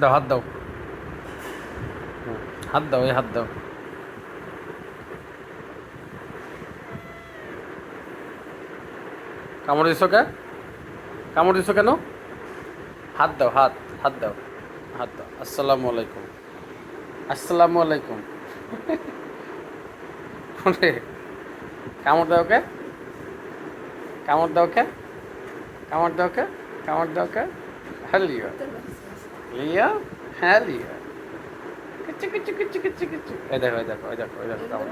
দাও হাত দাও। হাত দাও, এই হাত দাও। কামড় দিছো কে? কামড় দিছো কেন? হাত দাও, হাত। হাত দাও, হাত দাও। আসসালামু আলাইকুম। আসসালামু আলাইকুম। ওরে, কামড় দাও কে? কামড় দাও কে? কামড় দাও কে? কামড় দাও কে? হ্যাঁ লিও। লিও? হ্যাঁ লিও। কিচ্ছু কিচ্ছু কিচ্ছু কিচ্ছু কিচ্ছু। এই দেখো, এই দেখো, এই দেখো, এই দেখো কামড়।